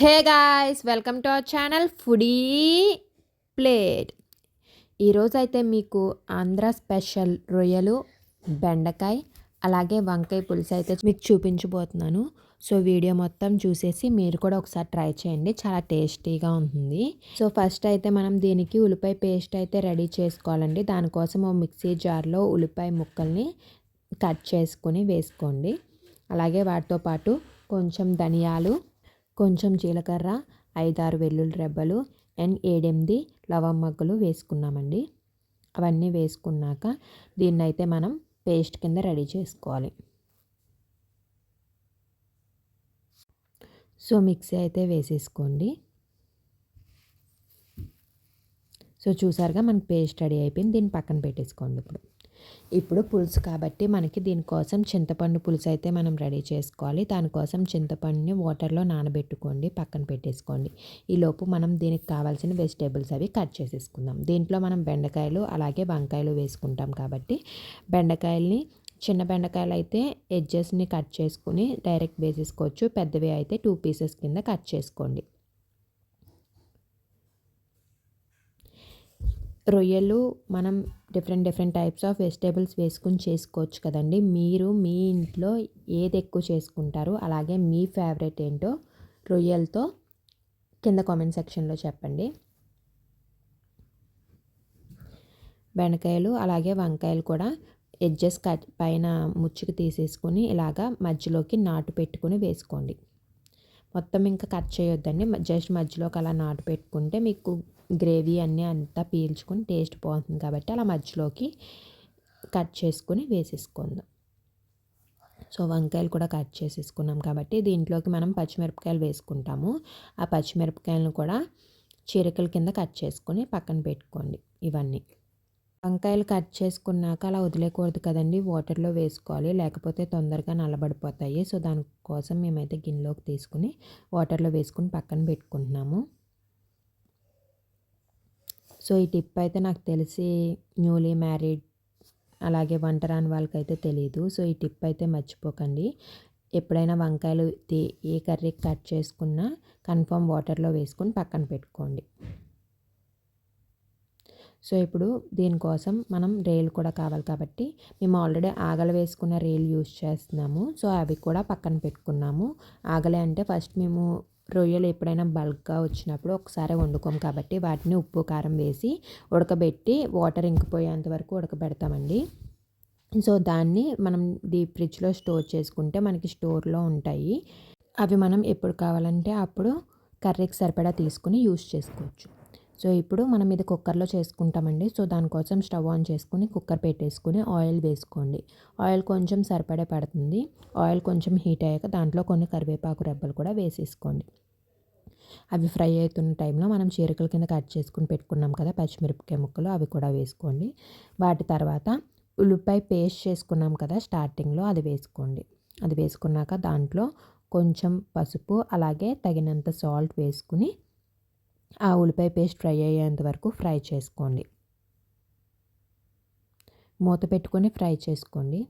Hey guys, welcome to our channel foodie plate. ఈరోజైతే మీకు Andhra special రొయ్యలు, బెండకాయ అలాగే వంకాయ పులుసు అయితే మీకు చూపించబోతున్నాను. సో వీడియో మొత్తం చూసేసి మీరు కూడా ఒకసారి ట్రై చేయండి, చాలా టేస్టీగా ఉంటుంది. సో ఫస్ట్ అయితే మనం దీనికి ఉల్లిపాయ పేస్ట్ అయితే రెడీ చేసుకోవాలండి. దానికోసం ఓ మిక్సీ జార్లో ఉల్లిపాయ ముక్కల్ని కట్ చేసుకొని వేసుకోండి. అలాగే వాటితో పాటు కొంచెం ధనియాలు, కొంచెం జీలకర్ర, 5-6 వెల్లుల్లి రెబ్బలు అండ్ 7-8 లవంగములు వేసుకున్నామండి. అవన్నీ వేసుకున్నాక దీన్నైతే మనం పేస్ట్ కింద రెడీ చేసుకోవాలి. సో మిక్సీ అయితే వేసేసుకోండి. సో చూసారుగా మనకి పేస్ట్ రెడీ అయిపోయింది. దీన్ని పక్కన పెట్టేసుకోండి. ఇప్పుడు పులుసు కాబట్టి మనకి దీనికోసం చింతపండు పులుసు అయితే మనం రెడీ చేసుకోవాలి. దానికోసం చింతపండుని వాటర్లో నానబెట్టుకోండి, పక్కన పెట్టేసుకోండి. ఈలోపు మనం దీనికి కావాల్సిన వెజిటేబుల్స్ అవి కట్ చేసేసుకుందాం. దీంట్లో మనం బెండకాయలు అలాగే వంకాయలు వేసుకుంటాం కాబట్టి బెండకాయల్ని, చిన్న బెండకాయలు అయితే ఎడ్జెస్ని కట్ చేసుకుని డైరెక్ట్ వేసేసుకోవచ్చు. పెద్దవి అయితే 2 పీసెస్ కింద కట్ చేసుకోండి. రొయ్యలు మనం డిఫరెంట్ టైప్స్ ఆఫ్ వెజిటేబుల్స్ వేసుకుని చేసుకోవచ్చు కదండి. మీరు మీ ఇంట్లో ఏది ఎక్కువ చేసుకుంటారో అలాగే మీ ఫేవరెట్ ఏంటో రొయ్యలతో కింద కామెంట్ సెక్షన్లో చెప్పండి. బెండకాయలు అలాగే వంకాయలు కూడా ఎడ్జెస్ కట్ పైన ముచ్చుకు తీసేసుకొని ఇలాగా మధ్యలోకి నాటు పెట్టుకుని వేసుకోండి. మొత్తం ఇంకా కట్ చేయొద్దండి, జస్ట్ మధ్యలోకి అలా నాటు పెట్టుకుంటే మీకు గ్రేవీ అన్నీ అంతా పీల్చుకొని టేస్ట్ బాగుంటుంది కాబట్టి అలా మధ్యలోకి కట్ చేసుకొని వేసేసుకుందాం. సో వంకాయలు కూడా కట్ చేసేసుకున్నాం కాబట్టి దీంట్లోకి మనం పచ్చిమిరపకాయలు వేసుకుంటాము. ఆ పచ్చిమిరపకాయలను కూడా చీరికల కింద కట్ చేసుకొని పక్కన పెట్టుకోండి. ఇవన్నీ వంకాయలు కట్ చేసుకున్నాక అలా వదిలేకూడదు కదండి, వాటర్లో వేసుకోవాలి, లేకపోతే తొందరగా నల్లబడిపోతాయి. సో దానికోసం మేమైతే గిన్నెలోకి తీసుకుని వాటర్లో వేసుకుని పక్కన పెట్టుకుంటున్నాము. సో ఈ టిప్ అయితే నాకు తెలిసి న్యూలీ మ్యారీడ్ అలాగే వంట రాని వాళ్ళకైతే తెలియదు. సో ఈ టిప్ అయితే మర్చిపోకండి. ఎప్పుడైనా వంకాయలు ఏ కర్రీకి కట్ చేసుకున్నా కన్ఫర్మ్ వాటర్లో వేసుకొని పక్కన పెట్టుకోండి. సో ఇప్పుడు దీనికోసం మనం రేలు కూడా కావాలి కాబట్టి మేము ఆల్రెడీ ఆగలు వేసుకున్న రేలు యూజ్ చేస్తున్నాము. సో అవి కూడా పక్కన పెట్టుకున్నాము. ఆగలే అంటే ఫస్ట్ మేము రొయ్యలు ఎప్పుడైనా బల్క్గా వచ్చినప్పుడు ఒకసారి వండుకోము కాబట్టి వాటిని ఉప్పు కారం వేసి ఉడకబెట్టి వాటర్ ఇంకిపోయేంత వరకు ఉడకబెడతామండి. సో దాన్ని మనం డీప్ ఫ్రిడ్జ్లో స్టోర్ చేసుకుంటే మనకి స్టోర్లో ఉంటాయి. అవి మనం ఎప్పుడు కావాలంటే అప్పుడు కర్రీకి సరిపడా తీసుకుని యూజ్ చేసుకోవచ్చు. సో ఇప్పుడు మనం ఇది కుక్కర్లో చేసుకుంటామండి. సో దానికోసం స్టవ్ ఆన్ చేసుకుని కుక్కర్ పెట్టేసుకుని ఆయిల్ వేసుకోండి. ఆయిల్ కొంచెం సరిపడే పడుతుంది. ఆయిల్ కొంచెం హీట్ అయ్యాక దాంట్లో కొన్ని కరివేపాకు రెబ్బలు కూడా వేసేసుకోండి. అవి ఫ్రై అవుతున్న టైంలో మనం చీరికల కింద కట్ చేసుకుని పెట్టుకున్నాం కదా పచ్చిమిరపకాయ ముక్కలు, అవి కూడా వేసుకోండి. వాటి తర్వాత ఉల్లిపాయ పేస్ట్ చేసుకున్నాం కదా స్టార్టింగ్లో, అది వేసుకోండి. అది వేసుకున్నాక దాంట్లో కొంచెం పసుపు అలాగే తగినంత సాల్ట్ వేసుకుని ఆ ఉల్లిపాయ పేస్ట్ ఫ్రై అయ్యేంత వరకు ఫ్రై చేసుకోండి. మూత పెట్టుకొని ఫ్రై చేసుకోండి.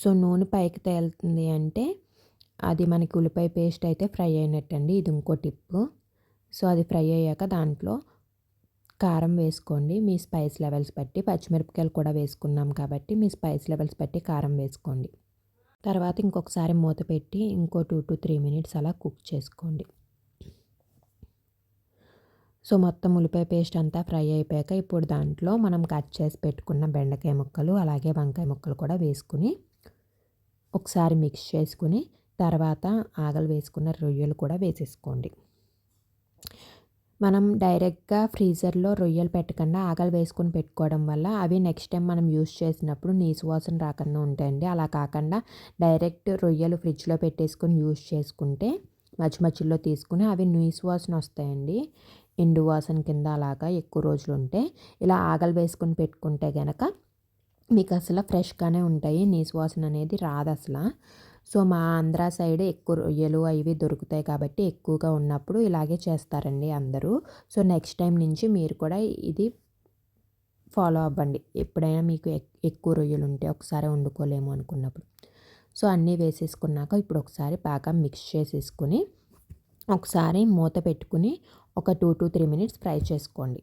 సో నూనె పైకి తేలుతుంది అంటే అది మనకి ఉల్లిపాయ పేస్ట్ అయితే ఫ్రై అయినట్టండి. ఇది ఇంకో టిప్పు. సో అది ఫ్రై అయ్యాక దాంట్లో కారం వేసుకోండి మీ స్పైస్ లెవెల్స్ బట్టి. పచ్చిమిరపకాయలు కూడా వేసుకున్నాం కాబట్టి మీ స్పైస్ లెవెల్స్ బట్టి కారం వేసుకోండి. తర్వాత ఇంకొకసారి మూత పెట్టి ఇంకో 2 to 3 మినిట్స్ అలా కుక్ చేసుకోండి. సో మొత్తం ఉల్లిపాయ పేస్ట్ అంతా ఫ్రై అయిపోయాక ఇప్పుడు దాంట్లో మనం కట్ చేసి పెట్టుకున్న బెండకాయ ముక్కలు అలాగే వంకాయ ముక్కలు కూడా వేసుకుని ఒకసారి మిక్స్ చేసుకుని తర్వాత ఆగలు వేసుకున్న రొయ్యలు కూడా వేసేసుకోండి. మనం డైరెక్ట్గా ఫ్రీజర్లో రొయ్యలు పెట్టకుండా ఆగలు వేసుకొని పెట్టుకోవడం వల్ల అవి నెక్స్ట్ టైం మనం యూస్ చేసినప్పుడు నీసు వాసన రాకుండా ఉంటాయండి. అలా కాకుండా డైరెక్ట్ రొయ్యలు ఫ్రిడ్జ్లో పెట్టేసుకొని యూస్ చేసుకుంటే మధ్యలో తీసుకుని అవి నీసు వాసన వస్తాయండి, ఎండు వాసన కింద అలాగా ఎక్కువ రోజులు ఉంటే. ఇలా ఆగలు వేసుకొని పెట్టుకుంటే కనుక మీకు అసలు ఫ్రెష్గానే ఉంటాయి, నీసు వాసన అనేది రాదు అసలు. సో మా ఆంధ్ర సైడ్ ఎక్కువ రొయ్యలు అవి దొరుకుతాయి కాబట్టి ఎక్కువగా ఉన్నప్పుడు ఇలాగే చేస్తారండి అందరూ. సో నెక్స్ట్ టైం నుంచి మీరు కూడా ఇది ఫాలో అవ్వండి. ఎప్పుడైనా మీకు ఎక్కువ రొయ్యలు ఉంటే ఒకసారి వండుకోలేము అనుకున్నప్పుడు. సో అన్నీ వేసేసుకున్నాక ఇప్పుడు ఒకసారి బాగా మిక్స్ చేసేసుకుని ఒకసారి మూత పెట్టుకుని ఒక 2 to 3 మినిట్స్ ఫ్రై చేసుకోండి.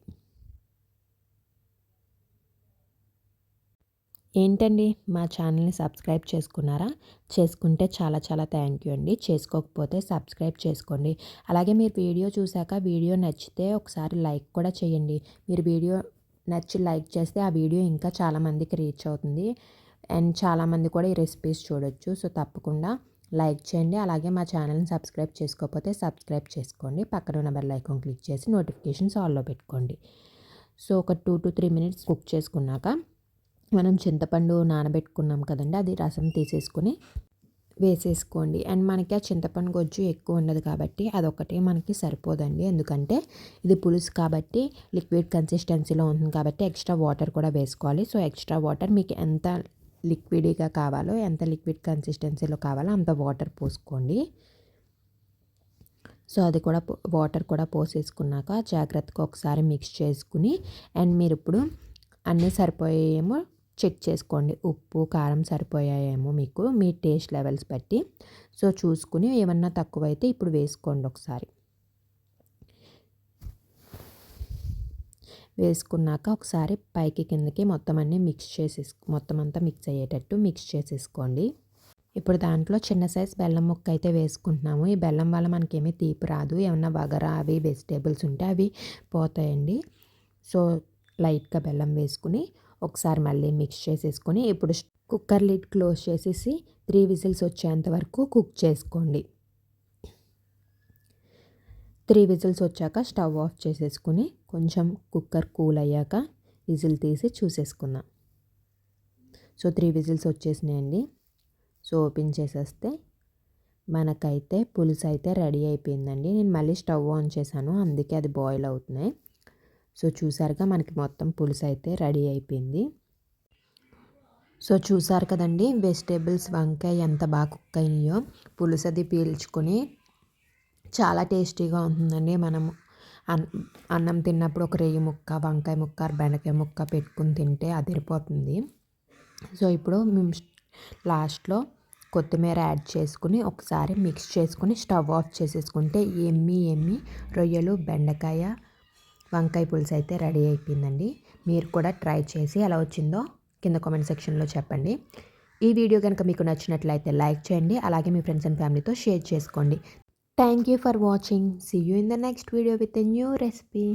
ఏంటండి మా ఛానల్ని సబ్స్క్రైబ్ చేసుకున్నారా? చేసుకుంటే చాలా చాలా థ్యాంక్ యూ అండి. చేసుకోకపోతే సబ్స్క్రైబ్ చేసుకోండి. అలాగే మీరు వీడియో చూసాక వీడియో నచ్చితే ఒకసారి లైక్ కూడా చేయండి. మీరు వీడియో నచ్చి లైక్ చేస్తే ఆ వీడియో ఇంకా చాలామందికి రీచ్ అవుతుంది అండ్ చాలామంది కూడా ఈ రెసిపీస్ చూడొచ్చు. సో తప్పకుండా లైక్ చేయండి. అలాగే మా ఛానల్ని సబ్స్క్రైబ్ చేసుకోకపోతే సబ్స్క్రైబ్ చేసుకోండి. పక్కన ఉన్న బెల్ ఐకాన్ క్లిక్ చేసి నోటిఫికేషన్స్ ఆల్లో పెట్టుకోండి. సో ఒక 2 to 3 మినిట్స్ కుక్ చేసుకున్నాక మనం చింతపండు నానబెట్టుకున్నాం కదండి, అది రసం తీసేసుకుని వేసేసుకోండి. అండ్ మనకి ఆ చింతపండు గొజ్జు ఎక్కువ ఉండదు కాబట్టి అదొకటి మనకి సరిపోదండి. ఎందుకంటే ఇది పులుసు కాబట్టి లిక్విడ్ కన్సిస్టెన్సీలో ఉంటుంది కాబట్టి ఎక్స్ట్రా వాటర్ కూడా వేసుకోవాలి. సో ఎక్స్ట్రా వాటర్ మీకు ఎంత లిక్విడ్గా కావాలో, ఎంత లిక్విడ్ కన్సిస్టెన్సీలో కావాలో అంత వాటర్ పోసుకోండి. సో అది కూడా వాటర్ కూడా పోసేసుకున్నాక జాగ్రత్తగా ఒకసారి మిక్స్ చేసుకుని అండ్ మీరు ఇప్పుడు అన్నీ సరిపోయాయేమో చెక్ చేసుకోండి. ఉప్పు కారం సరిపోయాయేమో మీకు మీ టేస్ట్ లెవెల్స్ బట్టి. సో చూసుకుని ఏమన్నా తక్కువైతే ఇప్పుడు వేసుకోండి. ఒకసారి వేసుకున్నాక ఒకసారి పైకి కిందకి మొత్తం అన్నీ మొత్తం అంతా మిక్స్ అయ్యేటట్టు మిక్స్ చేసేసుకోండి. ఇప్పుడు దాంట్లో చిన్న సైజ్ బెల్లం ముక్క అయితే వేసుకుంటున్నాము. ఈ బెల్లం వల్ల మనకేమీ తీపి రాదు. ఏమన్నా వగరా అవి వెజిటేబుల్స్ ఉంటే అవి పోతాయండి. సో లైట్గా బెల్లం వేసుకుని ఒకసారి మళ్ళీ మిక్స్ చేసేసుకొని ఇప్పుడు కుక్కర్ లిడ్ క్లోజ్ చేసేసి 3 విజిల్స్ వచ్చేంత వరకు కుక్ చేసుకోండి. 3 విజిల్స్ వచ్చాక స్టవ్ ఆఫ్ చేసేసుకుని కొంచెం కుక్కర్ కూల్ అయ్యాక విజిల్ తీసి చూసేసుకుందాం. సో 3 విజిల్స్ వచ్చేసినాయండి. సో ఓపెన్ చేసేస్తే మనకైతే పులుసు అయితే రెడీ అయిపోయిందండి. నేను మళ్ళీ స్టవ్ ఆన్ చేశాను, అందుకే అది బాయిల్ అవుతున్నాయి. సో చూసారుగా మనకి మొత్తం పులుసు అయితే రెడీ అయిపోయింది. సో చూసారు కదండి వెజిటేబుల్స్ వంకాయ ఎంత బాగా కుక్ అయినాయో. పులుసు అది పీల్చుకొని చాలా టేస్టీగా ఉంటుందండి. మనం అన్నం తిన్నప్పుడు ఒక రొయ్య ముక్క, వంకాయ ముక్క, బెండకాయ ముక్క పెట్టుకుని తింటే అదిరిపోతుంది. సో ఇప్పుడు మేము లాస్ట్లో కొత్తిమీర యాడ్ చేసుకుని ఒకసారి మిక్స్ చేసుకుని స్టవ్ ఆఫ్ చేసేసుకుంటే ఎమ్మి రొయ్యలు, బెండకాయ, వంకాయ పులుసు అయితే రెడీ అయిపోయిందండి. మీరు కూడా ట్రై చేసి ఎలా వచ్చిందో కింద కామెంట్ సెక్షన్లో చెప్పండి. ఈ వీడియో కనుక మీకు నచ్చినట్లయితే లైక్ చేయండి. అలాగే మీ ఫ్రెండ్స్ అండ్ ఫ్యామిలీతో షేర్ చేసుకోండి. Thank you for watching. See you in the next video with a new recipe.